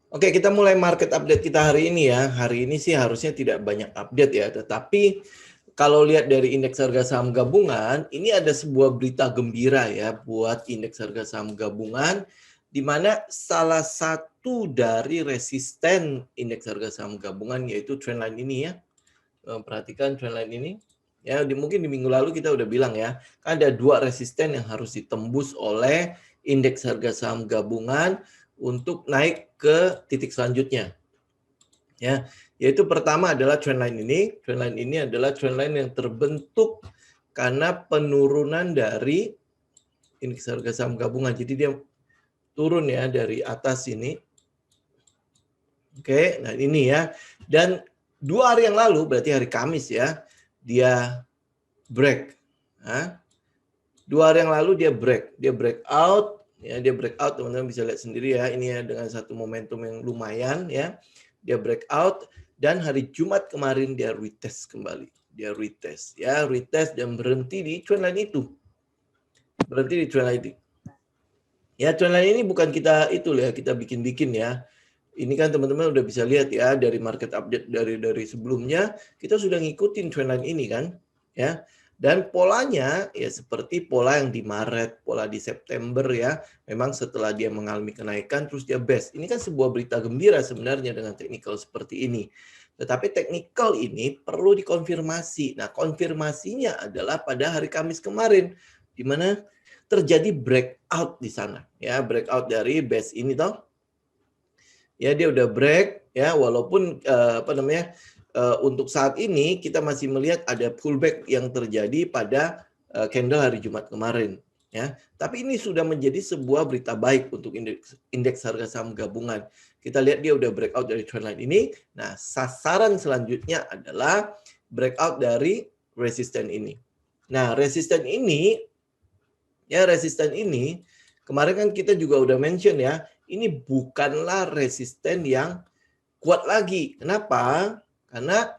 Oke, kita mulai market update kita hari ini ya. Hari ini sih harusnya tidak banyak update ya, tetapi kalau lihat dari indeks harga saham gabungan, ini ada sebuah berita gembira ya buat indeks harga saham gabungan, di mana salah satu dari resisten indeks harga saham gabungan yaitu trendline ini ya. Perhatikan trendline ini. Ya, mungkin di minggu lalu kita udah bilang ya, kan ada dua resisten yang harus ditembus oleh indeks harga saham gabungan untuk naik ke titik selanjutnya. Ya, yaitu pertama adalah trendline ini. Trendline ini adalah trendline yang terbentuk karena penurunan dari indeks harga saham gabungan. Jadi dia turun ya dari atas ini. Oke, nah ini ya. Dan 2 hari yang lalu, berarti hari Kamis ya, dia break. Nah, 2 hari yang lalu dia break out, ya dia break out, teman-teman bisa lihat sendiri ya, ini ya dengan satu momentum yang lumayan ya, dia break out dan hari Jumat kemarin dia retest kembali, retest dan berhenti di trendline itu, Ya trendline ini bukan kita itu ya, kita bikin-bikin ya. Ini kan teman-teman udah bisa lihat ya dari market update dari sebelumnya kita sudah ngikutin trendline ini kan ya. Dan polanya ya seperti pola yang di Maret, pola di September ya. Memang setelah dia mengalami kenaikan terus dia best. Ini kan sebuah berita gembira sebenarnya dengan technical seperti ini. Tetapi technical ini perlu dikonfirmasi. Nah, konfirmasinya adalah pada hari Kamis kemarin di mana terjadi breakout di sana ya, breakout dari base ini toh. Ya dia udah break ya walaupun untuk saat ini kita masih melihat ada pullback yang terjadi pada candle hari Jumat kemarin ya. Tapi ini sudah menjadi sebuah berita baik untuk indeks harga saham gabungan. Kita lihat dia udah breakout dari trendline ini. Nah, sasaran selanjutnya adalah breakout dari resisten ini. Nah, resisten ini kemarin kan kita juga udah mention ya, ini bukanlah resisten yang kuat lagi. Kenapa? Karena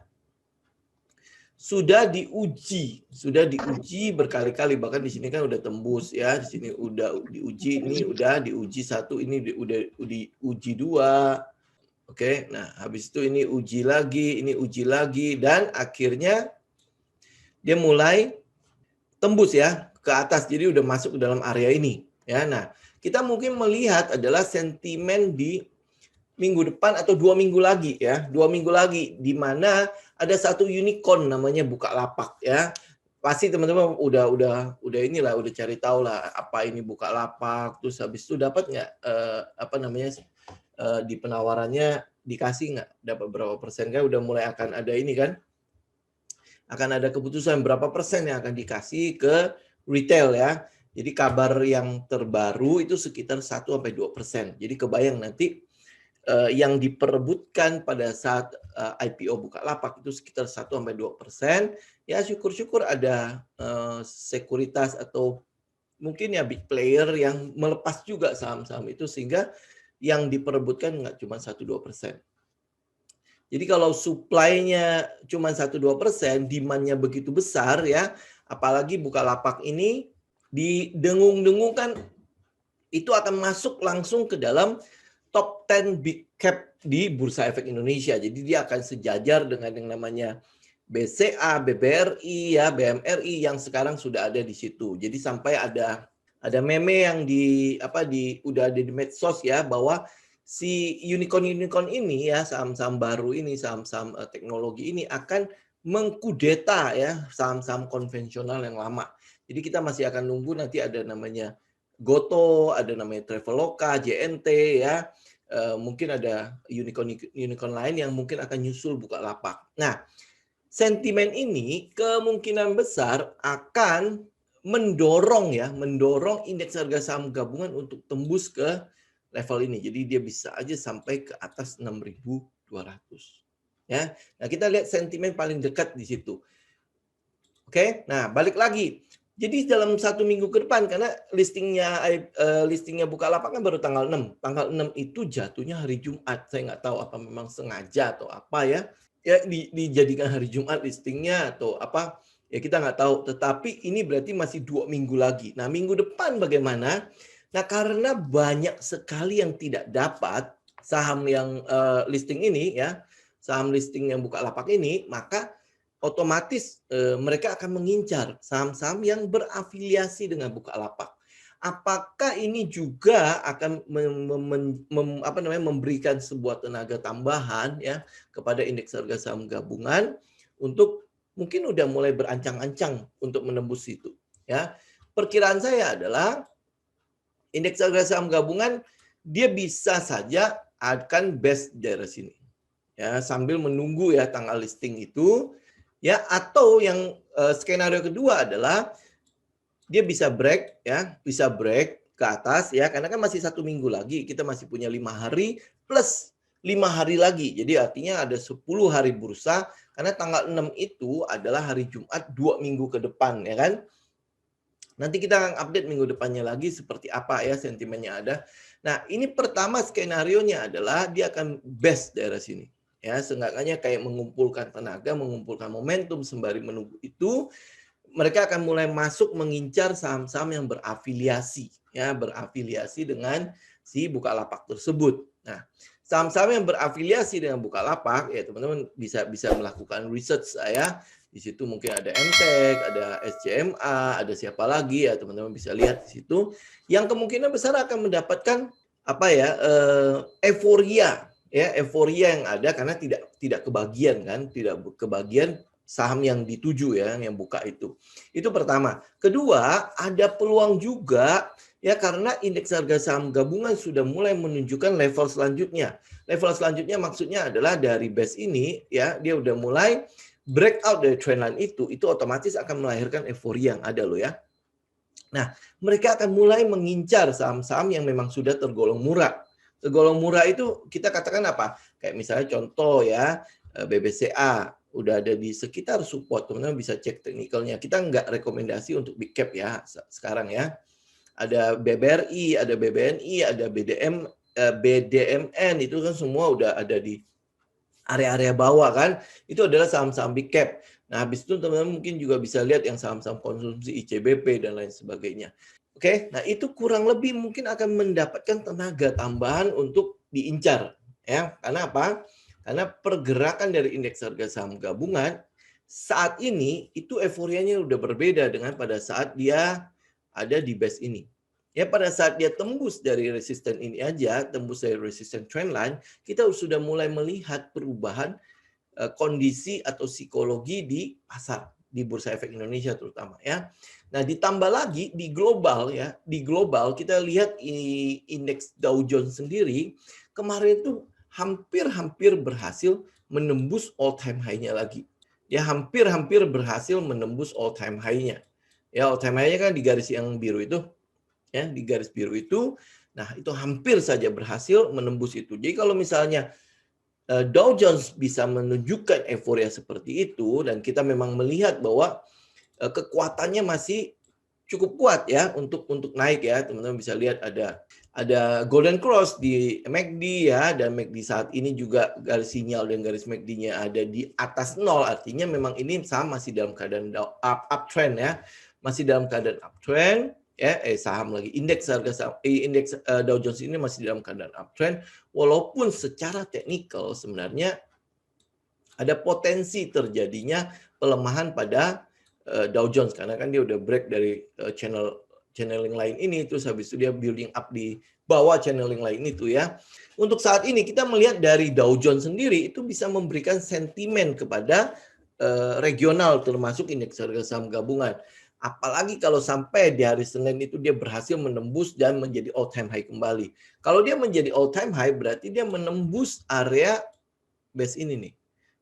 sudah diuji berkali-kali, bahkan di sini kan udah tembus ya, di sini udah diuji, ini udah diuji 1, ini udah diuji 2. Oke, nah habis itu ini uji lagi dan akhirnya dia mulai tembus ya ke atas, jadi udah masuk ke dalam area ini ya. Nah, kita mungkin melihat adalah sentimen di minggu depan atau 2 minggu lagi ya, 2 minggu lagi di mana ada satu unicorn namanya Bukalapak ya. Pasti teman-teman udah cari tahu lah apa ini Bukalapak, terus habis itu dapat nggak di penawarannya dikasih nggak, dapat berapa persen kan, udah mulai akan ada ini kan, akan ada keputusan berapa persen yang akan dikasih ke retail ya. Jadi kabar yang terbaru itu sekitar 1-2%. Jadi kebayang nanti yang diperebutkan pada saat IPO Bukalapak itu sekitar 1-2%. Ya syukur-syukur ada sekuritas atau mungkin ya big player yang melepas juga saham-saham itu sehingga yang diperebutkan nggak cuma 1-2%. Jadi kalau supply-nya cuma 1-2%, demand-nya begitu besar ya, apalagi Bukalapak ini didengung-dengungkan itu akan masuk langsung ke dalam top 10 big cap di Bursa Efek Indonesia. Jadi dia akan sejajar dengan yang namanya BCA, BBRI ya, BMRI yang sekarang sudah ada di situ. Jadi sampai ada meme yang udah ada di medsos ya, bahwa si unicorn ini ya, saham-saham baru ini, saham-saham teknologi ini akan mengkudeta ya saham-saham konvensional yang lama. Jadi kita masih akan nunggu nanti ada namanya Goto, ada namanya Traveloka, JNT ya. Mungkin ada unicorn lain yang mungkin akan nyusul Bukalapak. Nah, sentimen ini kemungkinan besar akan mendorong indeks harga saham gabungan untuk tembus ke level ini. Jadi dia bisa aja sampai ke atas 6.200. Ya. Nah, kita lihat sentimen paling dekat di situ. Oke. Nah, balik lagi. Jadi dalam 1 minggu ke depan, karena listingnya Bukalapak kan baru tanggal 6. Tanggal 6 itu jatuhnya hari Jumat. Saya nggak tahu apa memang sengaja atau apa ya. Ya dijadikan hari Jumat listingnya atau apa. Ya kita nggak tahu. Tetapi ini berarti masih 2 minggu lagi. Nah minggu depan bagaimana? Nah karena banyak sekali yang tidak dapat saham yang listing ini ya, saham listing yang Bukalapak ini, maka otomatis mereka akan mengincar saham-saham yang berafiliasi dengan Bukalapak. Apakah ini juga akan memberikan sebuah tenaga tambahan ya kepada indeks harga saham gabungan untuk mungkin udah mulai berancang-ancang untuk menembus itu ya. Perkiraan saya adalah indeks harga saham gabungan dia bisa saja akan best dari sini ya, sambil menunggu ya tanggal listing itu ya, atau yang skenario kedua adalah dia bisa break ya, bisa break ke atas ya, karena kan masih 1 minggu lagi, kita masih punya 5 hari plus 5 hari lagi. Jadi artinya ada 10 hari bursa, karena tanggal 6 itu adalah hari Jumat 2 minggu ke depan ya kan. Nanti kita akan update minggu depannya lagi seperti apa ya sentimennya ada. Nah, ini pertama skenarionya adalah dia akan best daerah sini. Ya, seenggaknya kayak mengumpulkan tenaga, mengumpulkan momentum sembari menunggu itu, mereka akan mulai masuk mengincar saham-saham yang berafiliasi ya, berafiliasi dengan si Bukalapak tersebut. Nah, saham-saham yang berafiliasi dengan Bukalapak ya teman-teman bisa melakukan research saya. Di situ mungkin ada MTEK, ada SCMA, ada siapa lagi ya teman-teman bisa lihat di situ yang kemungkinan besar akan mendapatkan apa ya euforia ya, euforia yang ada karena tidak kebagian kan, tidak kebagian saham yang dituju ya, yang buka itu. Itu pertama. Kedua, ada peluang juga ya karena indeks harga saham gabungan sudah mulai menunjukkan level selanjutnya. Level selanjutnya maksudnya adalah dari base ini ya, dia udah mulai breakout dari trendline itu otomatis akan melahirkan euforia yang ada loh ya. Nah, mereka akan mulai mengincar saham-saham yang memang sudah tergolong murah. Tergolong murah itu kita katakan apa? Kayak misalnya contoh ya, BBCA udah ada di sekitar support, teman-teman bisa cek teknikalnya. Kita nggak rekomendasi untuk big cap ya sekarang ya. Ada BBRI, ada BBNI, ada BDMN, itu kan semua udah ada di area-area bawah kan. Itu adalah saham-saham big cap. Nah, habis itu teman-teman mungkin juga bisa lihat yang saham-saham konsumsi ICBP dan lain sebagainya. Oke, nah itu kurang lebih mungkin akan mendapatkan tenaga tambahan untuk diincar ya. Karena apa? Karena pergerakan dari indeks harga saham gabungan saat ini itu euforianya udah berbeda dengan pada saat dia ada di base ini. Ya pada saat dia tembus dari resisten ini aja, tembus dari resisten trendline, kita sudah mulai melihat perubahan kondisi atau psikologi di pasar, di Bursa Efek Indonesia terutama ya. Nah, ditambah lagi di global ya, di global kita lihat indeks Dow Jones sendiri kemarin itu hampir berhasil menembus all time high-nya lagi. Ya hampir berhasil menembus all time high-nya. Ya all time high-nya kan di garis yang biru itu. Ya, di garis biru itu. Nah, itu hampir saja berhasil menembus itu. Jadi kalau misalnya Dow Jones bisa menunjukkan euforia seperti itu dan kita memang melihat bahwa kekuatannya masih cukup kuat ya untuk naik ya, teman-teman bisa lihat ada golden cross di MACD ya, dan MACD saat ini juga garis sinyal dan garis MACD-nya ada di atas 0, artinya memang ini saham masih dalam keadaan uptrend ya, masih dalam keadaan uptrend ya, saham lagi indeks harga saham, indeks Dow Jones ini masih dalam keadaan uptrend, walaupun secara teknikal sebenarnya ada potensi terjadinya pelemahan pada Dow Jones karena kan dia udah break dari channeling lain ini, terus habis itu dia building up di bawah channeling lain itu ya. Untuk saat ini kita melihat dari Dow Jones sendiri itu bisa memberikan sentimen kepada regional termasuk indeks harga saham gabungan. Apalagi kalau sampai di hari Senin itu dia berhasil menembus dan menjadi all time high kembali. Kalau dia menjadi all time high berarti dia menembus area base ini nih.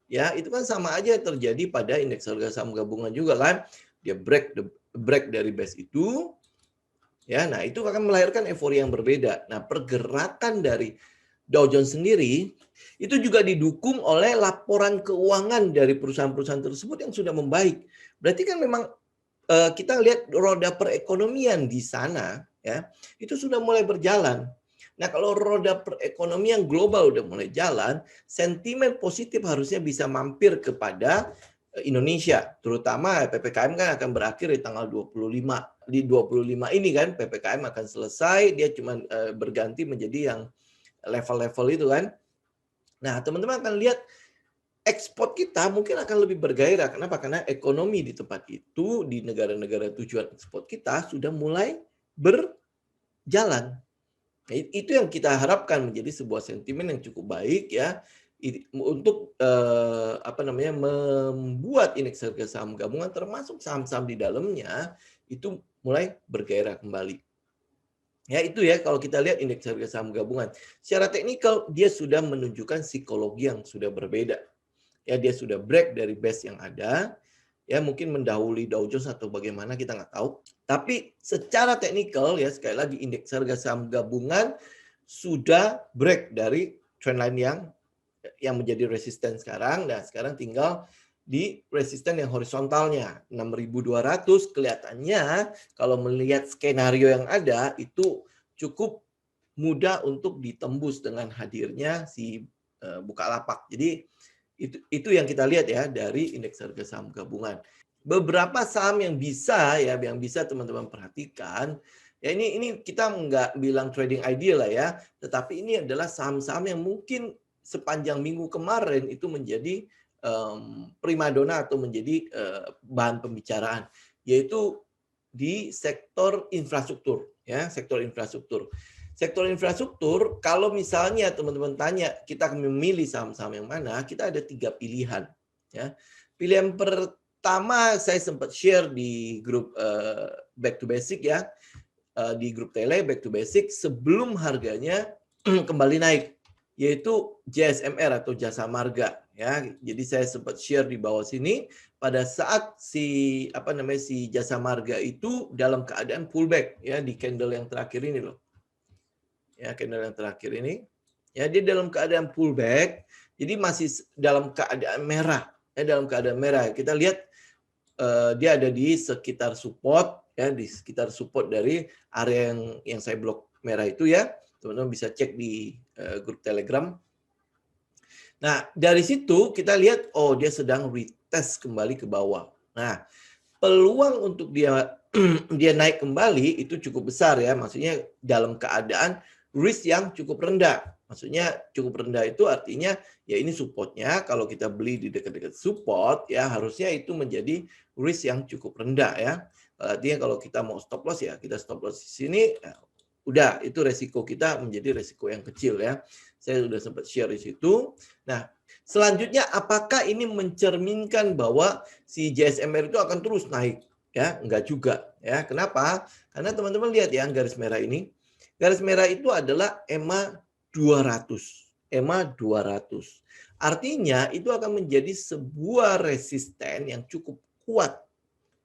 Ya, itu kan sama aja terjadi pada indeks harga saham gabungan juga kan. Dia break dari base itu. Ya, nah itu akan melahirkan euforia yang berbeda. Nah, pergerakan dari Dow Jones sendiri itu juga didukung oleh laporan keuangan dari perusahaan-perusahaan tersebut yang sudah membaik. Berarti kan memang kita lihat roda perekonomian di sana ya, itu sudah mulai berjalan. Nah, kalau roda perekonomian global udah mulai jalan, sentimen positif harusnya bisa mampir kepada Indonesia, terutama PPKM kan akan berakhir di tanggal 25. Di 25 ini kan PPKM akan selesai, dia cuma berganti menjadi yang level-level itu kan. Nah, teman-teman akan lihat ekspor kita mungkin akan lebih bergairah. Kenapa? Karena ekonomi di tempat itu, di negara-negara tujuan ekspor kita sudah mulai berjalan. Nah, itu yang kita harapkan menjadi sebuah sentimen yang cukup baik ya untuk membuat indeks harga saham gabungan termasuk saham-saham di dalamnya itu mulai bergairah kembali. Ya itu ya kalau kita lihat indeks harga saham gabungan. Secara teknikal dia sudah menunjukkan psikologi yang sudah berbeda. Ya dia sudah break dari base yang ada, ya mungkin mendahului Dow Jones atau bagaimana kita nggak tahu. Tapi secara teknikal ya sekali lagi indeks harga saham gabungan sudah break dari trendline yang menjadi resisten sekarang. Dan sekarang tinggal di resisten yang horizontalnya 6.200 kelihatannya kalau melihat skenario yang ada itu cukup mudah untuk ditembus dengan hadirnya si Bukalapak. Jadi itu yang kita lihat ya dari indeks harga saham gabungan. Beberapa saham yang bisa teman-teman perhatikan. Ya ini kita nggak bilang trading ideal lah ya, tetapi ini adalah saham-saham yang mungkin sepanjang minggu kemarin itu menjadi primadona atau menjadi bahan pembicaraan, yaitu di sektor infrastruktur ya, sektor infrastruktur. Sektor infrastruktur, kalau misalnya teman-teman tanya kita akan memilih saham-saham yang mana, kita ada 3 pilihan. Ya. Pilihan pertama saya sempat share di grup Back to Basic ya, di grup Tele Back to Basic sebelum harganya kembali naik, yaitu JSMR atau Jasa Marga. Ya, jadi saya sempat share di bawah sini pada saat si Jasa Marga itu dalam keadaan pullback ya di candle yang terakhir ini loh. Ya, candle yang terakhir ini. Ya, dia dalam keadaan pullback, jadi masih dalam keadaan merah. Ya, dalam keadaan merah. Kita lihat dia ada di sekitar support, ya, di sekitar support dari area yang saya blok merah itu ya. Teman-teman bisa cek di grup Telegram. Nah, dari situ kita lihat, oh dia sedang retest kembali ke bawah. Nah, peluang untuk dia naik kembali itu cukup besar ya. Maksudnya dalam keadaan risk yang cukup rendah. Maksudnya cukup rendah itu artinya ya ini supportnya. Kalau kita beli di dekat-dekat support ya harusnya itu menjadi risk yang cukup rendah ya. Artinya kalau kita mau stop loss ya kita stop loss di sini. Ya, udah itu resiko kita menjadi resiko yang kecil ya. Saya sudah sempat share di situ. Nah, selanjutnya apakah ini mencerminkan bahwa si JSMR itu akan terus naik? Ya, enggak juga ya. Kenapa? Karena teman-teman lihat ya garis merah ini. Garis merah itu adalah EMA 200. EMA 200. Artinya itu akan menjadi sebuah resisten yang cukup kuat.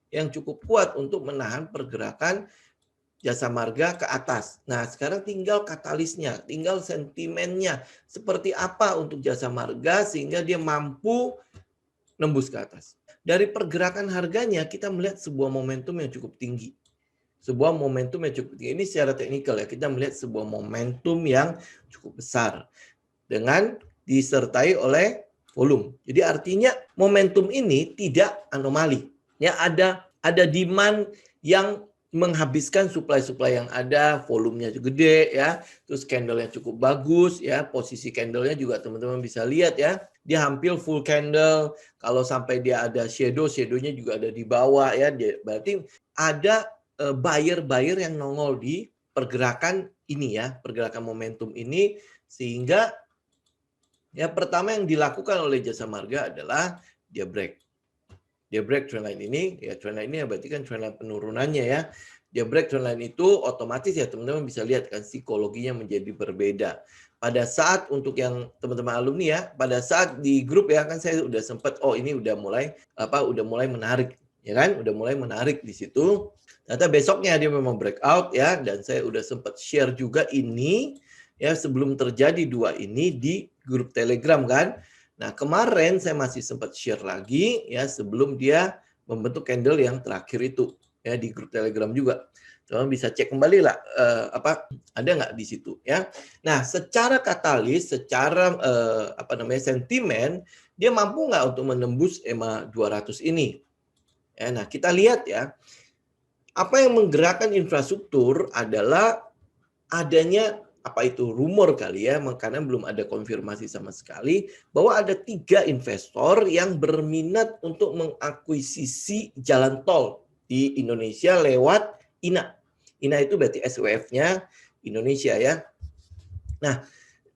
Yang cukup kuat untuk menahan pergerakan Jasa Marga ke atas. Nah, sekarang tinggal katalisnya, tinggal sentimennya. Seperti apa untuk Jasa Marga sehingga dia mampu nembus ke atas. Dari pergerakan harganya, kita melihat sebuah momentum yang cukup tinggi. Sebuah momentum yang cukup tinggi. Ini secara teknikal ya, kita melihat sebuah momentum yang cukup besar. Dengan disertai oleh volume. Jadi artinya momentum ini tidak anomali. Ya, ada demand yang menghabiskan supply yang ada, volumenya gede ya, terus candle-nya cukup bagus ya, posisi candle-nya juga teman-teman bisa lihat ya, dia hampir full candle. Kalau sampai dia ada shadow-nya juga ada di bawah ya, berarti ada buyer yang nongol di pergerakan ini ya, pergerakan momentum ini, sehingga ya pertama yang dilakukan oleh Jasa Marga adalah dia break. Dia break trendline ini, ya trendline ini berarti kan trendline penurunannya ya. Dia break trendline itu otomatis ya teman-teman bisa lihat kan psikologinya menjadi berbeda. Pada saat untuk yang teman-teman alumni ya, pada saat di grup ya kan saya udah sempat ini udah mulai menarik ya kan, udah mulai menarik di situ. Ternyata besoknya dia memang breakout ya, dan saya udah sempat share juga ini ya sebelum terjadi dua ini di grup Telegram kan. Nah, kemarin saya masih sempat share lagi ya sebelum dia membentuk candle yang terakhir itu ya di grup Telegram juga. Teman bisa cek kembali lah ada nggak di situ ya. Nah, secara katalis, secara sentimen, dia mampu nggak untuk menembus EMA 200 ini? Ya, nah, kita lihat ya. Apa yang menggerakkan infrastruktur adalah adanya apa itu rumor kali ya, karena belum ada konfirmasi sama sekali bahwa ada 3 investor yang berminat untuk mengakuisisi jalan tol di Indonesia lewat INA. INA itu berarti SWF-nya Indonesia ya. Nah,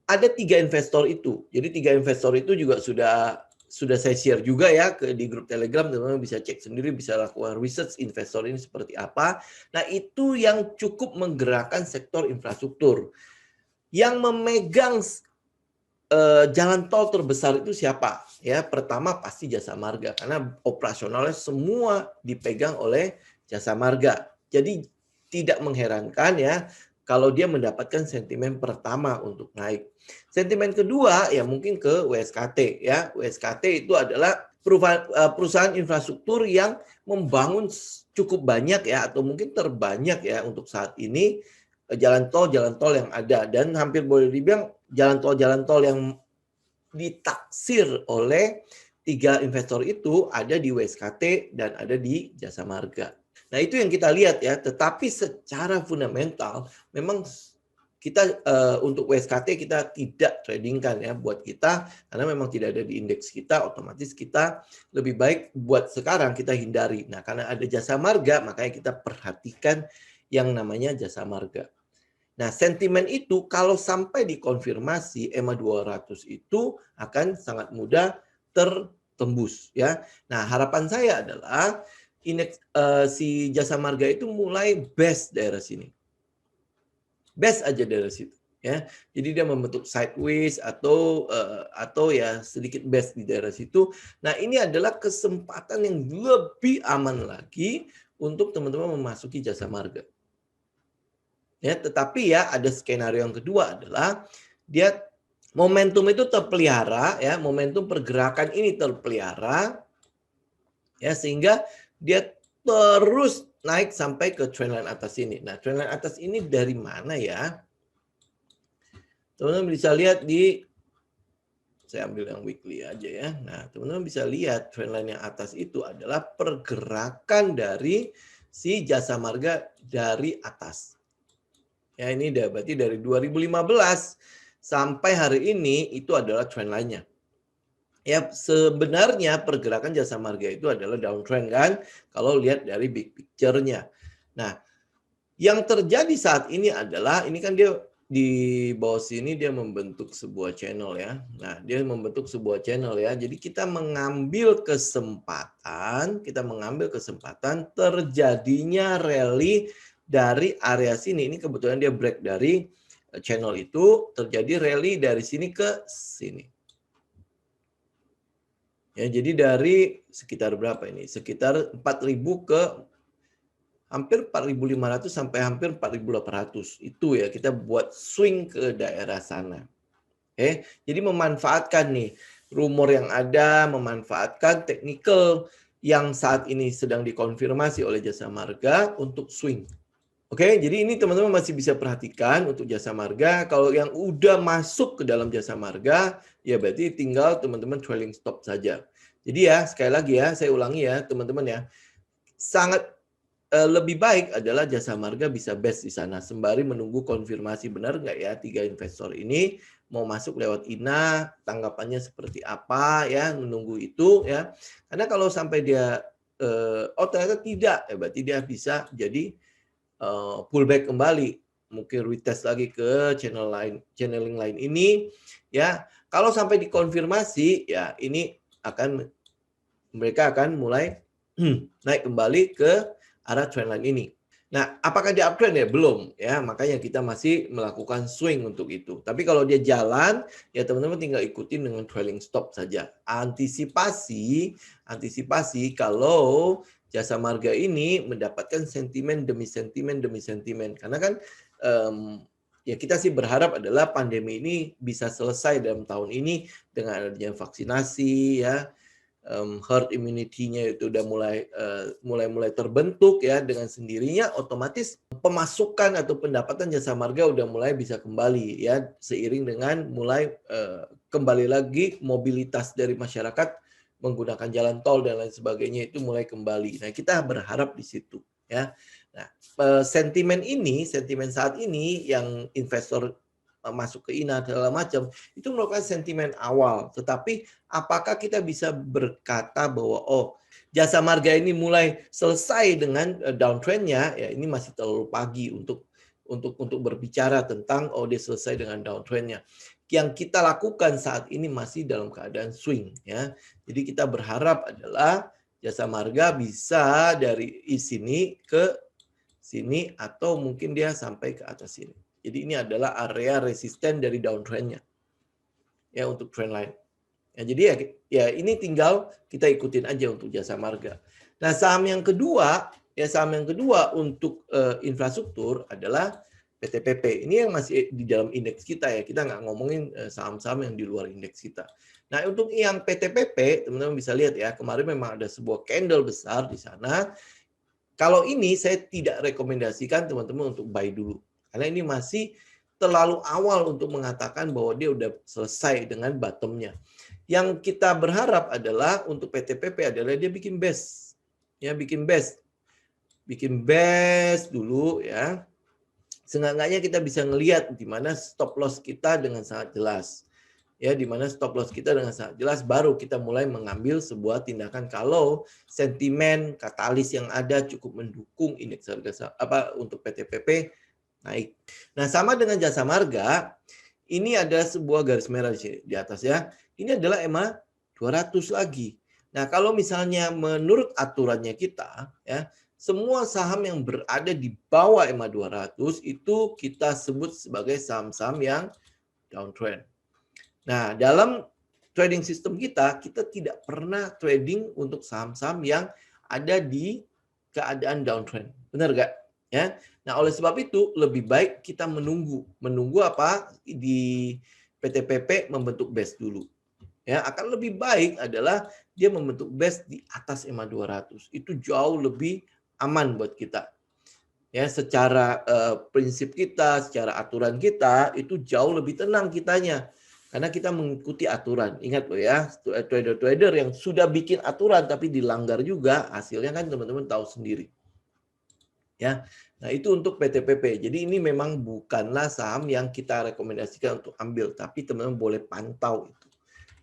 ada 3 investor itu. Jadi 3 investor itu juga sudah saya share juga ya di grup Telegram, teman-teman bisa cek sendiri, bisa lakukan research investor ini seperti apa. Nah, itu yang cukup menggerakkan sektor infrastruktur. Yang memegang jalan tol terbesar itu siapa? Ya, pertama pasti Jasa Marga karena operasionalnya semua dipegang oleh Jasa Marga. Jadi tidak mengherankan ya kalau dia mendapatkan sentimen pertama untuk naik. Sentimen kedua ya mungkin ke WSKT ya. WSKT itu adalah perusahaan infrastruktur yang membangun cukup banyak ya atau mungkin terbanyak ya untuk saat ini jalan tol yang ada, dan hampir boleh dibilang jalan tol yang ditaksir oleh 3 investor itu ada di WSKT dan ada di Jasa Marga. Nah, itu yang kita lihat ya, tetapi secara fundamental memang kita untuk WSKT kita tidak tradingkan ya buat kita, karena memang tidak ada di indeks kita, otomatis kita lebih baik buat sekarang kita hindari. Nah, karena ada Jasa Marga makanya kita perhatikan yang namanya Jasa Marga. Nah, sentimen itu kalau sampai dikonfirmasi EMA 200 itu akan sangat mudah tertembus ya. Nah, harapan saya adalah indeks si Jasa Marga itu mulai best daerah sini. Best aja daerah situ ya. Jadi dia membentuk sideways atau ya sedikit best di daerah situ. Nah, ini adalah kesempatan yang lebih aman lagi untuk teman-teman memasuki Jasa Marga. Ya, tetapi ya ada skenario yang kedua adalah dia momentum itu terpelihara ya, momentum pergerakan ini terpelihara ya sehingga dia terus naik sampai ke trendline atas ini. Nah, trendline atas ini dari mana ya? Teman-teman bisa lihat saya ambil yang weekly aja ya. Nah, teman-teman bisa lihat trendline yang atas itu adalah pergerakan dari si Jasa Marga dari atas. Ya, ini berarti dari 2015 sampai hari ini itu adalah trend lainnya. Ya, sebenarnya pergerakan Jasa Marga itu adalah downtrend kan, kalau lihat dari big picture-nya. Nah, yang terjadi saat ini adalah, ini kan dia di bawah sini dia membentuk sebuah channel ya. Nah, dia membentuk sebuah channel ya. Jadi kita mengambil kesempatan terjadinya rally dari area sini. Ini kebetulan dia break dari channel itu, terjadi rally dari sini ke sini. Ya, jadi dari sekitar berapa ini? Sekitar 4.000 ke hampir 4.500 sampai hampir 4.800. Itu ya, kita buat swing ke daerah sana. Oke, jadi memanfaatkan nih rumor yang ada, memanfaatkan technical yang saat ini sedang dikonfirmasi oleh Jasa Marga untuk swing. Oke, jadi ini teman-teman masih bisa perhatikan untuk Jasa Marga. Kalau yang udah masuk ke dalam Jasa Marga, ya berarti tinggal teman-teman trailing stop saja. Jadi ya, sekali lagi ya, saya ulangi ya teman-teman ya, sangat lebih baik adalah Jasa Marga bisa best di sana sembari menunggu konfirmasi benar nggak ya 3 investor ini mau masuk lewat INA, tanggapannya seperti apa ya, menunggu itu ya. Karena kalau sampai dia ternyata tidak, ya berarti dia bisa jadi pullback kembali, mungkin retest lagi ke channeling lain ini ya. Kalau sampai dikonfirmasi ya ini mereka akan mulai naik kembali ke arah trendline ini. Nah, apakah dia uptrend ya? Belum ya, makanya kita masih melakukan swing untuk itu. Tapi kalau dia jalan, ya teman-teman tinggal ikutin dengan trailing stop saja. Antisipasi kalau Jasa Marga ini mendapatkan sentimen demi sentimen demi sentimen. Karena kan ya kita sih berharap adalah pandemi ini bisa selesai dalam tahun ini dengan adanya vaksinasi ya. Herd immunity-nya itu udah mulai terbentuk ya, dengan sendirinya otomatis pemasukan atau pendapatan Jasa Marga udah mulai bisa kembali ya, seiring dengan mulai kembali lagi mobilitas dari masyarakat menggunakan jalan tol dan lain sebagainya itu mulai kembali. Nah, kita berharap di situ ya. Nah, sentimen saat ini yang investor masuk ke INA segala macam, itu merupakan sentimen awal. Tetapi apakah kita bisa berkata bahwa Jasa Marga ini mulai selesai dengan downtrend-nya? Ya, ini masih terlalu pagi untuk berbicara tentang dia selesai dengan downtrend-nya. Yang kita lakukan saat ini masih dalam keadaan swing, ya. Jadi kita berharap adalah Jasa Marga bisa dari sini ke sini atau mungkin dia sampai ke atas sini. Jadi ini adalah area resisten dari downtrend-nya, ya, untuk trend line. Ya, jadi ya ini tinggal kita ikutin aja untuk Jasa Marga. Nah, saham yang kedua untuk infrastruktur adalah PTPP. Ini yang masih di dalam indeks kita ya. Kita nggak ngomongin saham-saham yang di luar indeks kita. Nah, untuk yang PTPP, teman-teman bisa lihat ya, kemarin memang ada sebuah candle besar di sana. Kalau ini saya tidak rekomendasikan teman-teman untuk buy dulu. Karena ini masih terlalu awal untuk mengatakan bahwa dia udah selesai dengan bottom-nya. Yang kita berharap adalah untuk PTPP adalah dia bikin base. Ya, bikin base dulu ya. Seenggaknya kita bisa ngelihat di mana stop loss kita dengan sangat jelas. Ya, di mana stop loss kita dengan sangat jelas, baru kita mulai mengambil sebuah tindakan kalau sentimen katalis yang ada cukup mendukung indeks harga untuk PTPP naik. Nah, sama dengan Jasa Marga, ini ada sebuah garis merah di atas ya. Ini adalah EMA 200 lagi. Nah, kalau misalnya menurut aturannya kita ya, semua saham yang berada di bawah EMA 200 itu kita sebut sebagai saham-saham yang downtrend. Nah, dalam trading system kita tidak pernah trading untuk saham-saham yang ada di keadaan downtrend. Benar nggak? Ya. Nah, oleh sebab itu lebih baik kita menunggu apa di PTPP membentuk base dulu. Ya, akan lebih baik adalah dia membentuk base di atas EMA 200. Itu jauh lebih aman buat kita. Ya, secara prinsip kita, secara aturan kita itu jauh lebih tenang kitanya. Karena kita mengikuti aturan. Ingat loh ya, trader-trader yang sudah bikin aturan tapi dilanggar juga, hasilnya kan teman-teman tahu sendiri. Ya. Nah, itu untuk PTPP. Jadi ini memang bukanlah saham yang kita rekomendasikan untuk ambil, tapi teman-teman boleh pantau itu.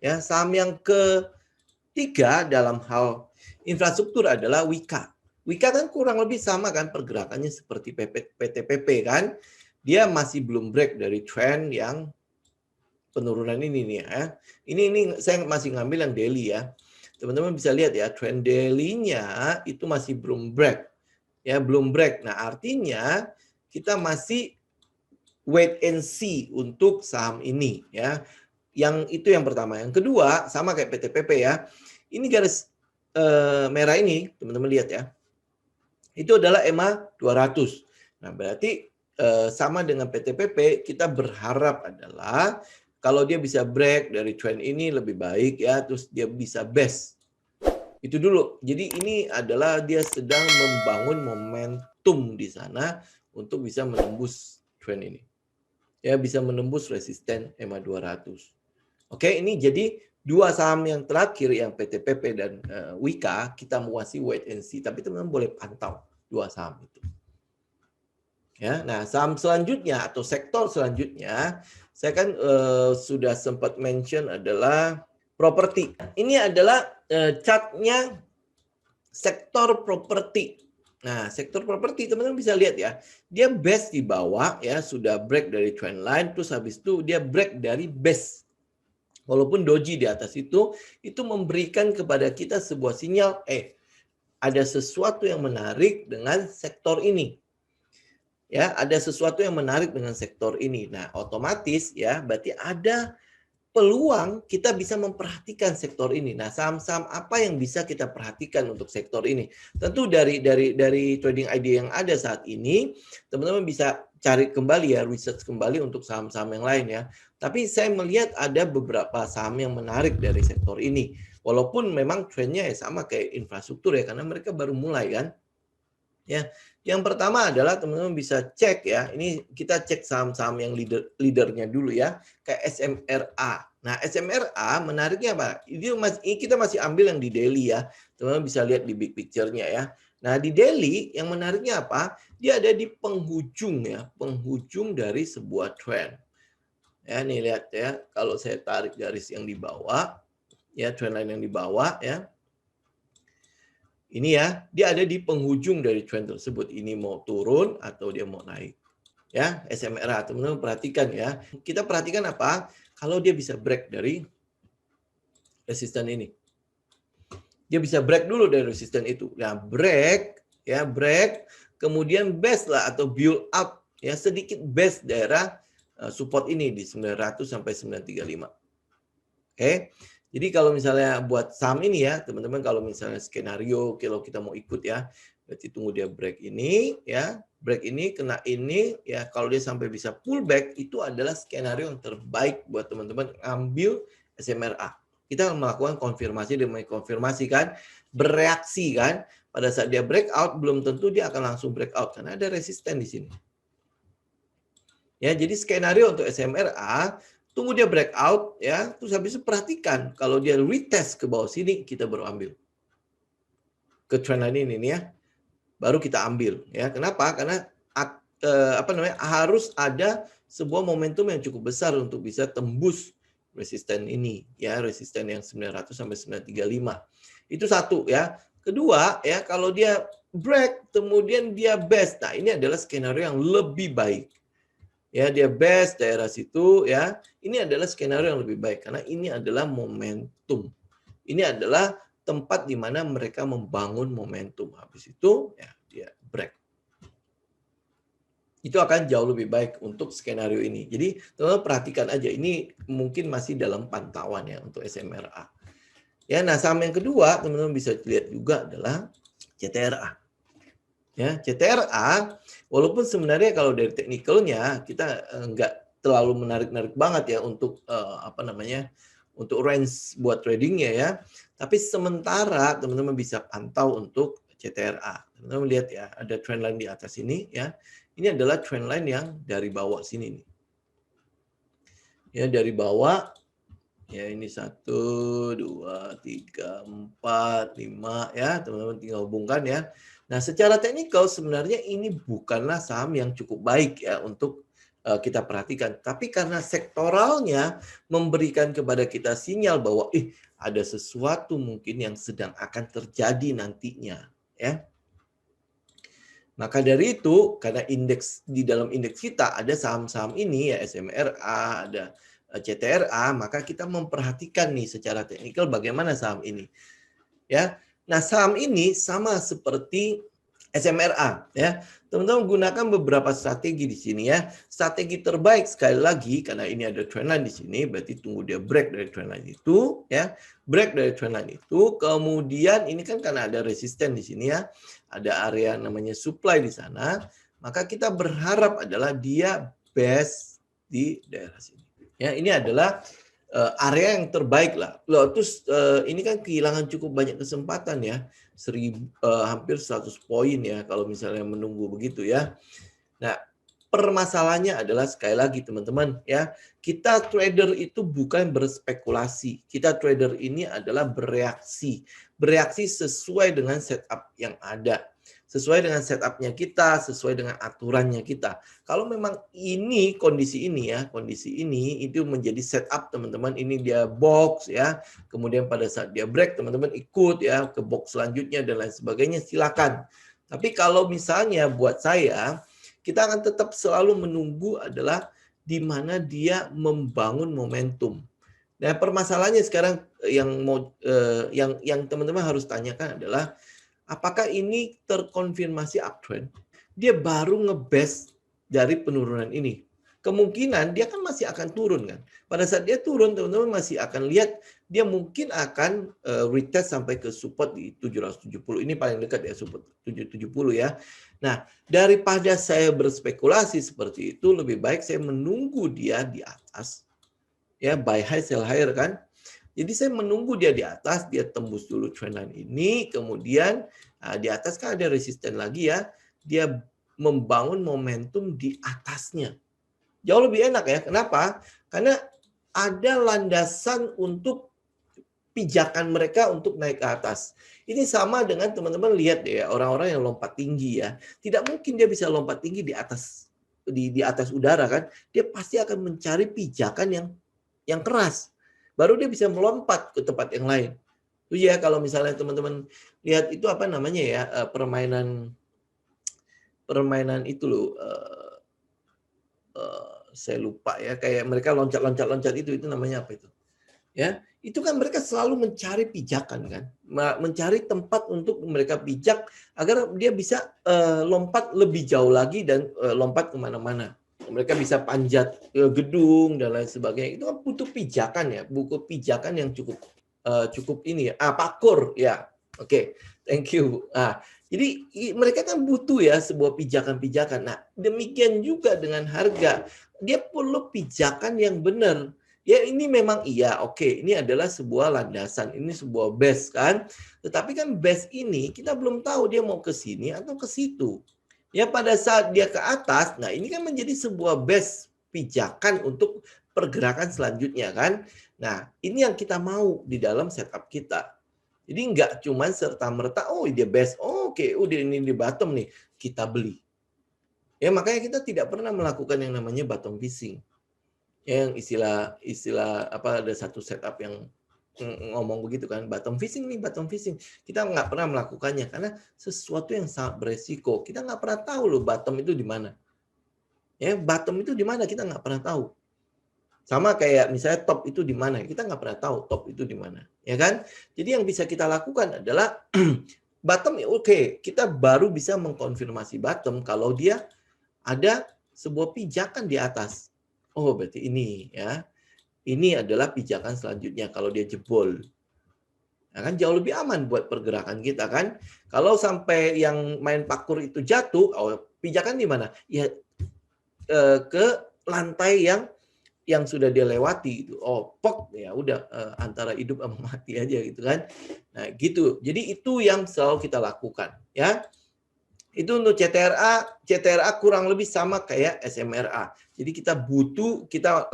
Ya, saham yang ketiga dalam hal infrastruktur adalah Wika. Wika kan kurang lebih sama kan pergerakannya seperti PTPP kan. Dia masih belum break dari trend yang penurunan ini nih ya. Ini saya masih ngambil yang daily ya. Teman-teman bisa lihat ya, trend daily-nya itu masih belum break. Ya, belum break. Nah, artinya kita masih wait and see untuk saham ini ya. Yang itu yang pertama. Yang kedua, sama kayak PTPP ya. Ini garis merah ini, teman-teman lihat ya. Itu adalah EMA 200. Nah, berarti sama dengan PTPP, kita berharap adalah kalau dia bisa break dari trend ini lebih baik ya, terus dia bisa best. Itu dulu. Jadi ini adalah dia sedang membangun momentum di sana untuk bisa menembus trend ini. Ya, bisa menembus resisten EMA 200. Oke, ini jadi dua saham yang terakhir yang PTPP dan Wika kita masih wait and see, tapi teman-teman boleh pantau dua saham itu. Ya, nah saham selanjutnya atau sektor selanjutnya saya kan sudah sempat mention adalah properti. Ini adalah chartnya sektor properti. Nah, sektor properti teman-teman bisa lihat ya, dia base di bawah ya, sudah break dari trend line, terus habis itu dia break dari base. Walaupun doji di atas itu memberikan kepada kita sebuah sinyal, ada sesuatu yang menarik dengan sektor ini. Ya, ada sesuatu yang menarik dengan sektor ini. Nah, otomatis ya, berarti ada peluang kita bisa memperhatikan sektor ini. Nah, saham-saham apa yang bisa kita perhatikan untuk sektor ini? Tentu dari trading idea yang ada saat ini, teman-teman bisa cari kembali ya, research kembali untuk saham-saham yang lain ya. Tapi saya melihat ada beberapa saham yang menarik dari sektor ini. Walaupun memang trennya ya sama kayak infrastruktur ya, karena mereka baru mulai kan. Ya, yang pertama adalah teman-teman bisa cek ya. Ini kita cek saham-saham yang leadernya dulu ya, kayak SMRA. Nah, SMRA menariknya apa? Ini kita masih ambil yang di daily ya. Teman-teman bisa lihat di big picture-nya ya. Nah, di daily yang menariknya apa? Dia ada di penghujung ya, penghujung dari sebuah trend. Ya, nih lihat ya, kalau saya tarik garis yang di bawah, ya trendline yang di bawah ya. Ini ya, dia ada di penghujung dari trend tersebut. Ini mau turun atau dia mau naik. Ya, SMRA, teman-teman perhatikan ya. Kita perhatikan apa? Kalau dia bisa break dari resisten ini. Dia bisa break dulu dari resisten itu. Nah, break, ya break, kemudian base lah atau build up, ya sedikit base daerah support ini di 900 sampai 935. Oke. Jadi kalau misalnya buat saham ini ya, teman-teman kalau misalnya skenario kalau kita mau ikut ya, berarti tunggu dia break ini ya, break ini kena ini ya, kalau dia sampai bisa pullback itu adalah skenario yang terbaik buat teman-teman ambil SMRA. Kita melakukan konfirmasi demi konfirmasi kan, bereaksi kan. Pada saat dia breakout belum tentu dia akan langsung breakout karena ada resisten di sini. Ya, jadi skenario untuk SMRA tunggu dia breakout ya, terus habis itu perhatikan kalau dia retest ke bawah sini kita baru ambil. Ke trendline ini nih ya. Baru kita ambil ya. Kenapa? Karena harus ada sebuah momentum yang cukup besar untuk bisa tembus resisten ini ya, resisten yang 900 sampai 935. Itu satu ya. Kedua ya, kalau dia break kemudian dia best. Nah, ini adalah skenario yang lebih baik. Ya, dia best daerah situ ya. Ini adalah skenario yang lebih baik karena ini adalah momentum. Ini adalah tempat di mana mereka membangun momentum. Habis itu ya dia break. Itu akan jauh lebih baik untuk skenario ini. Jadi teman-teman perhatikan aja, ini mungkin masih dalam pantauan ya untuk SMRA. Ya, nah saham yang kedua teman-teman bisa lihat juga adalah CTRA. Ya, CTRA walaupun sebenarnya kalau dari teknikalnya kita nggak terlalu menarik-narik banget ya untuk untuk range buat tradingnya ya. Tapi sementara teman-teman bisa pantau untuk CTRA. Teman-teman lihat ya, ada trendline di atas ini ya. Ini adalah trendline yang dari bawah sini nih. Ya, dari bawah ya, ini 1, 2, 3, 4, 5 ya, teman-teman tinggal hubungkan ya. Nah, secara teknikal sebenarnya ini bukanlah saham yang cukup baik ya untuk kita perhatikan. Tapi karena sektoralnya memberikan kepada kita sinyal bahwa ada sesuatu mungkin yang sedang akan terjadi nantinya ya. Maka dari itu, karena indeks di dalam indeks kita ada saham-saham ini ya, SMRA, ada CTRA, maka kita memperhatikan nih secara teknikal bagaimana saham ini. Ya. Nah, saham ini sama seperti SMRA ya. Teman-teman gunakan beberapa strategi di sini ya. Strategi terbaik sekali lagi karena ini ada trendline di sini, berarti tunggu dia break dari trendline itu ya. Break dari trendline itu, kemudian ini kan karena ada resisten di sini ya. Ada area namanya supply di sana, maka kita berharap adalah dia best di daerah sini. Ya, ini adalah area yang terbaik lah. Loh, terus ini kan kehilangan cukup banyak kesempatan ya, hampir 100 poin ya kalau misalnya menunggu begitu ya. Nah, permasalahannya adalah sekali lagi teman-teman ya, kita trader itu bukan berspekulasi. Kita trader ini adalah bereaksi. Bereaksi sesuai dengan setup yang ada. Sesuai dengan setupnya kita, sesuai dengan aturannya kita. Kalau memang ini kondisi ini ya, kondisi ini itu menjadi setup teman-teman, ini dia box ya. Kemudian pada saat dia break teman-teman ikut ya ke box selanjutnya dan lain sebagainya, silakan. Tapi kalau misalnya buat saya kita akan tetap selalu menunggu adalah di mana dia membangun momentum. Nah, permasalahannya sekarang yang teman-teman harus tanyakan adalah apakah ini terkonfirmasi uptrend? Dia baru ngebase dari penurunan ini. Kemungkinan dia kan masih akan turun kan. Pada saat dia turun, teman-teman masih akan lihat dia mungkin akan retest sampai ke support di 770. Ini paling dekat ya, support 770 ya. Nah, daripada saya berspekulasi seperti itu, lebih baik saya menunggu dia di atas. Ya, buy high, sell higher kan. Jadi saya menunggu dia di atas, dia tembus dulu trendline ini, kemudian di atas kan ada resisten lagi ya, dia membangun momentum di atasnya. Jauh lebih enak ya, kenapa? Karena ada landasan untuk pijakan mereka untuk naik ke atas. Ini sama dengan teman-teman lihat ya, orang-orang yang lompat tinggi ya. Tidak mungkin dia bisa lompat tinggi di atas di atas udara kan, dia pasti akan mencari pijakan yang keras. Baru dia bisa melompat ke tempat yang lain. Itu ya kalau misalnya teman-teman lihat itu apa namanya ya, permainan itu loh, saya lupa ya, kayak mereka loncat itu namanya apa itu? Ya, itu kan mereka selalu mencari pijakan kan, mencari tempat untuk mereka pijak agar dia bisa lompat lebih jauh lagi dan lompat kemana-mana. Mereka bisa panjat gedung dan lain sebagainya. Itu kan butuh pijakan ya, butuh pijakan yang cukup ini ya. Parkour ya. Oke, thank you. Jadi mereka kan butuh ya sebuah pijakan-pijakan. Nah, demikian juga dengan harga. Dia perlu pijakan yang benar. Ya ini memang iya, oke, ini adalah sebuah landasan, ini sebuah base kan. Tetapi kan base ini kita belum tahu dia mau ke sini atau ke situ. Ya pada saat dia ke atas, nah ini kan menjadi sebuah base pijakan untuk pergerakan selanjutnya kan. Nah ini yang kita mau di dalam setup kita. Jadi nggak cuma serta-merta, oh dia base, oke, udah ini di bottom nih, kita beli. Ya makanya kita tidak pernah melakukan yang namanya bottom fishing. Yang istilah apa, ada satu setup yang ngomong begitu kan, bottom fishing nih, bottom fishing. Kita nggak pernah melakukannya karena sesuatu yang sangat beresiko. Kita nggak pernah tahu loh bottom itu di mana. Ya, bottom itu di mana kita nggak pernah tahu. Sama kayak misalnya top itu di mana, kita nggak pernah tahu top itu di mana, ya kan? Jadi yang bisa kita lakukan adalah bottom ya oke, kita baru bisa mengkonfirmasi bottom kalau dia ada sebuah pijakan di atas. Oh, berarti ini ya. Ini adalah pijakan selanjutnya kalau dia jebol. Nah, kan jauh lebih aman buat pergerakan kita kan. Kalau sampai yang main parkour itu jatuh, oh, pijakan di mana? Ya ke lantai yang sudah dia lewati itu. Oh, pok ya udah antara hidup sama mati aja gitu kan. Nah, gitu. Jadi itu yang selalu kita lakukan ya. Itu untuk CTRA kurang lebih sama kayak SMRA. Jadi kita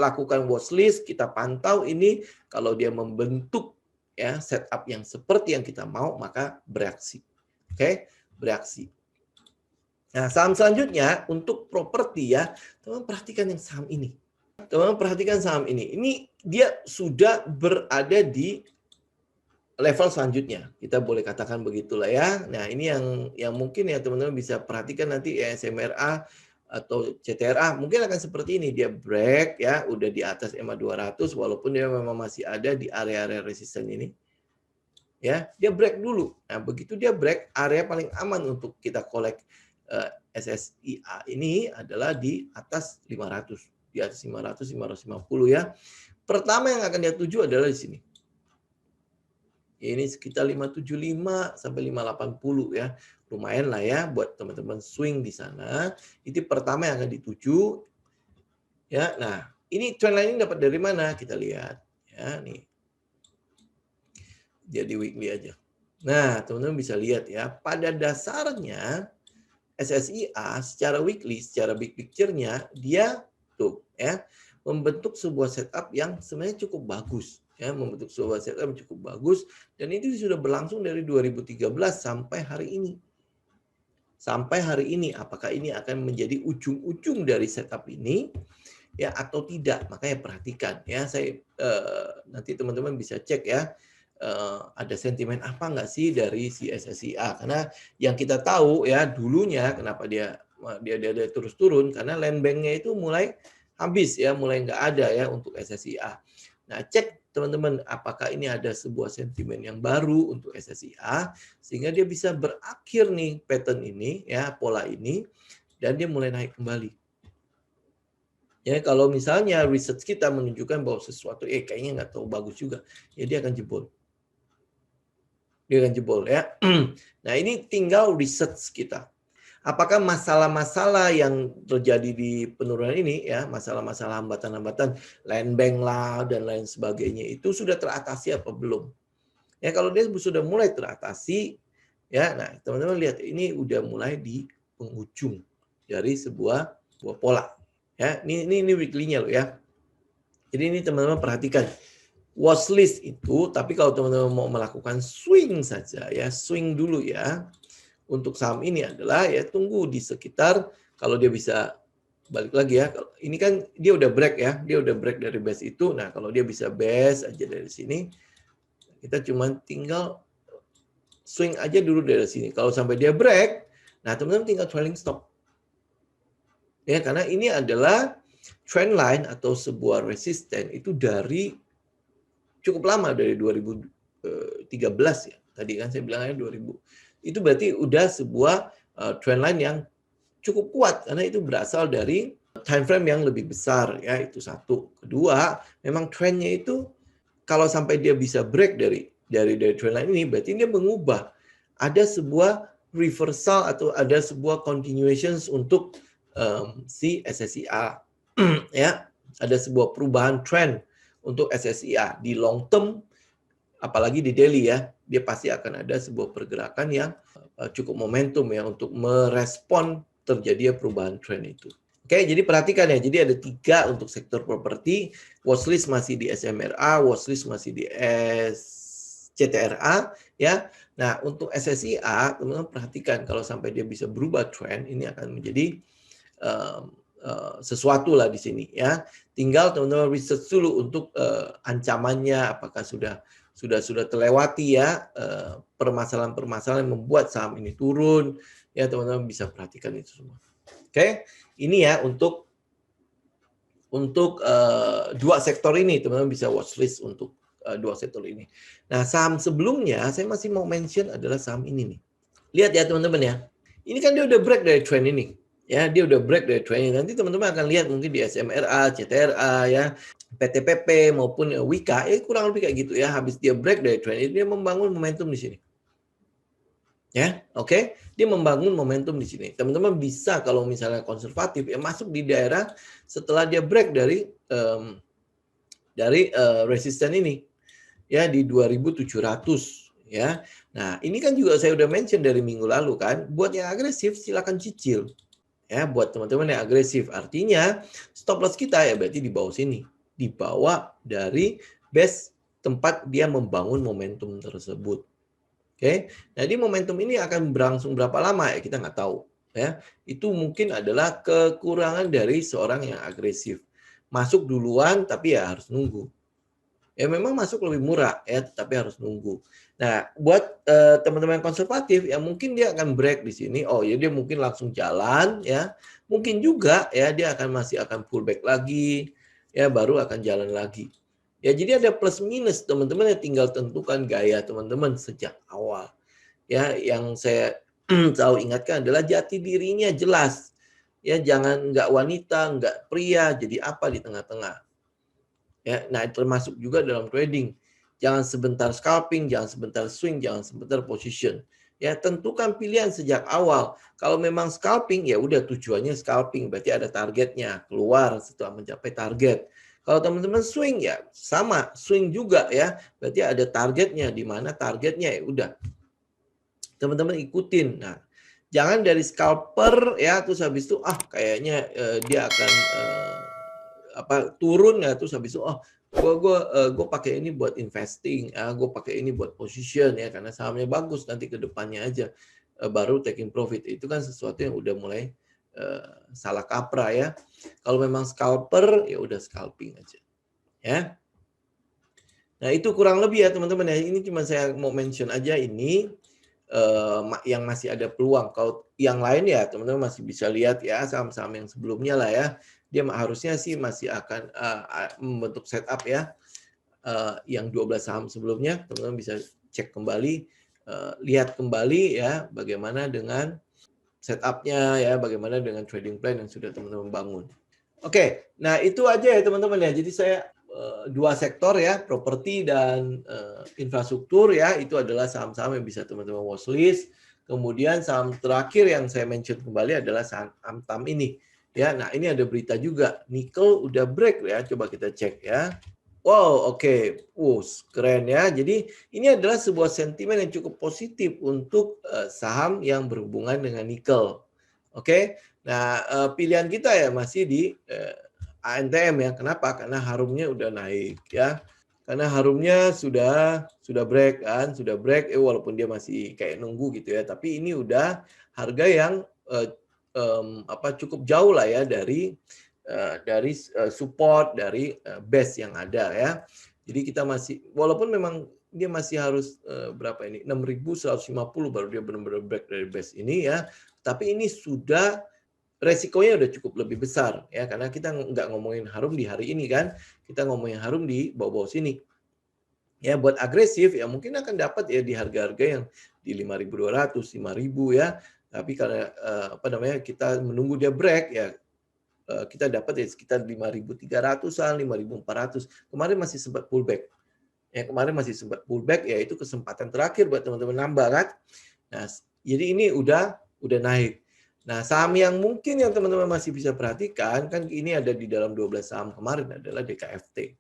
lakukan watchlist, kita pantau ini, kalau dia membentuk ya setup yang seperti yang kita mau, maka bereaksi. Oke, bereaksi. Nah, saham selanjutnya untuk properti ya, teman-teman perhatikan yang saham ini. Teman-teman perhatikan saham ini. Ini dia sudah berada di level selanjutnya, kita boleh katakan begitulah ya. Nah ini yang mungkin ya teman-teman bisa perhatikan nanti ya, SMRA atau CTRA mungkin akan seperti ini, dia break ya, udah di atas EMA 200 walaupun dia memang masih ada di area-area resisten ini. Ya, dia break dulu. Nah begitu dia break, area paling aman untuk kita collect SSIA ini adalah di atas 500, di atas 500, 550 ya. Pertama yang akan dia tuju adalah di sini. Ini sekitar 575 sampai 580 ya. Lumayan lah ya buat teman-teman swing di sana. Itu pertama yang akan dituju. Ya, nah, ini trendline ini dapat dari mana? Kita lihat ya, nih. Jadi weekly aja. Nah, teman-teman bisa lihat ya, pada dasarnya SSIA secara weekly, secara big picture-nya dia tuh ya, membentuk sebuah setup yang sebenarnya cukup bagus. Ya, membentuk sebuah setup yang cukup bagus dan itu sudah berlangsung dari 2013 sampai hari ini. Sampai hari ini, apakah ini akan menjadi ujung-ujung dari setup ini ya atau tidak? Makanya perhatikan ya. Saya nanti teman-teman bisa cek ya. Ada sentimen apa nggak sih dari si SSIA? Karena yang kita tahu ya dulunya kenapa dia terus turun karena land bank-nya itu mulai habis ya, mulai nggak ada ya untuk SSIA. Nah, cek teman-teman apakah ini ada sebuah sentimen yang baru untuk SSIA sehingga dia bisa berakhir nih pattern ini ya, pola ini dan dia mulai naik kembali. Ya, kalau misalnya research kita menunjukkan bahwa sesuatu kayaknya nggak tahu bagus juga, ya dia akan jebol. Dia akan jebol ya. Nah, ini tinggal research kita. Apakah masalah-masalah yang terjadi di penurunan ini ya, masalah-masalah hambatan-hambatan land bank lah dan lain sebagainya itu sudah teratasi apa belum? Ya kalau dia sudah mulai teratasi ya, nah teman-teman lihat ini udah mulai di penghujung dari sebuah pola. Ya, ini weekly-nya loh ya. Jadi ini teman-teman perhatikan. Watchlist itu, tapi kalau teman-teman mau melakukan swing saja ya, swing dulu ya. Untuk saham ini adalah ya tunggu di sekitar kalau dia bisa balik lagi ya. Ini kan dia udah break ya, dia udah break dari base itu. Nah, kalau dia bisa base aja dari sini, kita cuma tinggal swing aja dulu dari sini. Kalau sampai dia break, nah teman-teman tinggal trailing stop. Ya, karena ini adalah trend line atau sebuah resisten itu dari cukup lama, dari 2013 ya. Tadi kan saya bilangnya 2000. Itu berarti udah sebuah trend line yang cukup kuat karena itu berasal dari time frame yang lebih besar ya, itu satu. Kedua, memang trendnya itu kalau sampai dia bisa break dari trend line ini, berarti dia mengubah. Ada sebuah reversal atau ada sebuah continuations untuk si SSIA ya. Ada sebuah perubahan trend untuk SSIA di long term, apalagi di daily ya, dia pasti akan ada sebuah pergerakan yang cukup momentum ya untuk merespon terjadinya perubahan tren itu. Oke, jadi perhatikan ya, jadi ada 3 untuk sektor properti, watchlist masih di SMRA, watchlist masih di SCTRA ya. Nah, untuk SSIA, teman-teman perhatikan kalau sampai dia bisa berubah tren, ini akan menjadi sesuatu lah di sini ya. Tinggal teman-teman research dulu untuk ancamannya, apakah sudah terlewati ya permasalahan-permasalahan yang membuat saham ini turun ya, teman-teman bisa perhatikan itu semua. Oke, ini ya untuk dua sektor ini, teman-teman bisa watchlist untuk dua sektor ini. Nah, saham sebelumnya saya masih mau mention adalah saham ini nih. Lihat ya teman-teman ya, ini kan dia udah break dari trend ini. Ya, dia udah break dari trend ini. Nanti teman-teman akan lihat mungkin di SMRA, CTRA ya, PTPP maupun Wika, kurang lebih kayak gitu ya. Habis dia break dari trend ini, dia membangun momentum di sini. Ya, oke. Dia membangun momentum di sini. Teman-teman bisa kalau misalnya konservatif ya masuk di daerah setelah dia break dari resisten ini. Ya, di 2.700 ya. Nah, ini kan juga saya udah mention dari minggu lalu kan. Buat yang agresif silakan cicil. Ya, buat teman-teman yang agresif. Artinya stop loss kita ya berarti di bawah sini. Di bawah dari base tempat dia membangun momentum tersebut. Oke, jadi momentum ini akan berlangsung berapa lama ya kita nggak tahu. Ya, itu mungkin adalah kekurangan dari seorang yang agresif. Masuk duluan tapi ya harus nunggu. Ya memang masuk lebih murah ya, tapi harus nunggu. Nah, buat teman-teman yang konservatif ya mungkin dia akan break di sini. Oh ya dia mungkin langsung jalan ya. Mungkin juga ya dia masih akan pullback lagi ya, baru akan jalan lagi. Ya, jadi ada plus minus, teman-teman ya tinggal tentukan gaya teman-teman sejak awal. Ya, yang saya selalu ingatkan adalah jati dirinya jelas. Ya, jangan nggak wanita, nggak pria, jadi apa di tengah-tengah. Ya, nah termasuk juga dalam trading. Jangan sebentar scalping, jangan sebentar swing, jangan sebentar position. Ya, tentukan pilihan sejak awal. Kalau memang scalping, ya udah tujuannya scalping, berarti ada targetnya, keluar setelah mencapai target. Kalau teman-teman swing ya sama, swing juga ya. Berarti ada targetnya, di mana targetnya ya udah. Teman-teman ikutin. Nah, jangan dari scalper ya terus habis itu kayaknya dia akan turun ya terus habis itu gue pakai ini buat investing, gue pakai ini buat position ya karena sahamnya bagus nanti ke depannya aja baru taking profit. Itu kan sesuatu yang udah mulai salah kaprah ya. Kalau memang scalper ya udah scalping aja ya. Nah itu kurang lebih ya teman-teman ya, ini cuma saya mau mention aja ini yang masih ada peluang. Kalau yang lain ya teman-teman masih bisa lihat ya saham-saham yang sebelumnya lah ya, dia harusnya sih masih akan membentuk setup ya. Yang 12 saham sebelumnya teman-teman bisa cek kembali, lihat kembali ya bagaimana dengan setupnya ya, bagaimana dengan trading plan yang sudah teman-teman bangun. Oke, nah itu aja ya teman-teman ya. Jadi saya dua sektor ya, properti dan infrastruktur ya, itu adalah saham-saham yang bisa teman-teman watchlist. Kemudian saham terakhir yang saya mention kembali adalah saham TAM ini. Ya, nah ini ada berita juga, nikel udah break ya, coba kita cek ya. Wow, oke. Keren ya. Jadi ini adalah sebuah sentimen yang cukup positif untuk saham yang berhubungan dengan nikel. Oke. Nah, pilihan kita ya masih di ANTM ya. Kenapa? Karena harumnya udah naik ya. Karena harumnya sudah break kan, sudah break walaupun dia masih kayak nunggu gitu ya. Tapi ini udah harga yang cukup jauh lah ya dari support dari base yang ada ya. Jadi kita masih, walaupun memang dia masih harus berapa ini 6.150 baru dia benar-benar break dari base ini ya. Tapi ini sudah resikonya udah cukup lebih besar ya, karena kita nggak ngomongin harum di hari ini kan, kita ngomongin harum di bawah-bawah sini. Ya buat agresif ya mungkin akan dapat ya di harga-harga yang di 5.200, 5.000 ya. Tapi karena kita menunggu dia break ya, kita dapat ya sekitar 5.300-an, 5.400. Kemarin masih sempat pullback. Ya kemarin masih sempat pullback, ya itu kesempatan terakhir buat teman-teman nambah kan. Nah, jadi ini udah naik. Nah, saham yang mungkin yang teman-teman masih bisa perhatikan kan ini ada di dalam 12 saham kemarin adalah DKFT.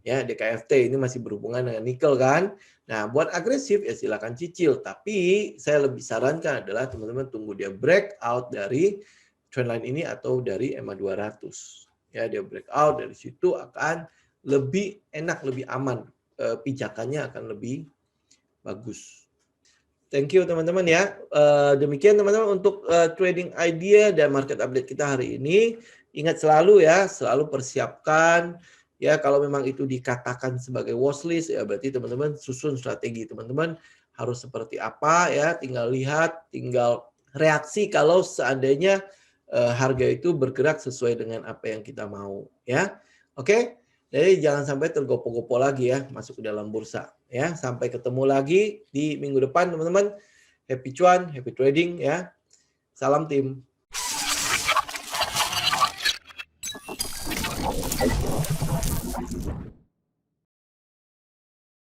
Ya, DKFT ini masih berhubungan dengan nikel kan. Nah, buat agresif ya silakan cicil, tapi saya lebih sarankan adalah teman-teman tunggu dia breakout dari trendline ini atau dari EMA 200. Ya, dia breakout dari situ akan lebih enak, lebih aman. Pijakannya akan lebih bagus. Thank you teman-teman ya. Demikian teman-teman untuk trading idea dan market update kita hari ini. Ingat selalu ya, selalu persiapkan ya, kalau memang itu dikatakan sebagai watchlist ya berarti teman-teman susun strategi teman-teman harus seperti apa ya, tinggal lihat, tinggal reaksi kalau seandainya harga itu bergerak sesuai dengan apa yang kita mau ya. Oke? Jadi jangan sampai tergopo-gopo lagi ya masuk ke dalam bursa ya. Sampai ketemu lagi di minggu depan teman-teman. Happy cuan, happy trading ya. Salam tim.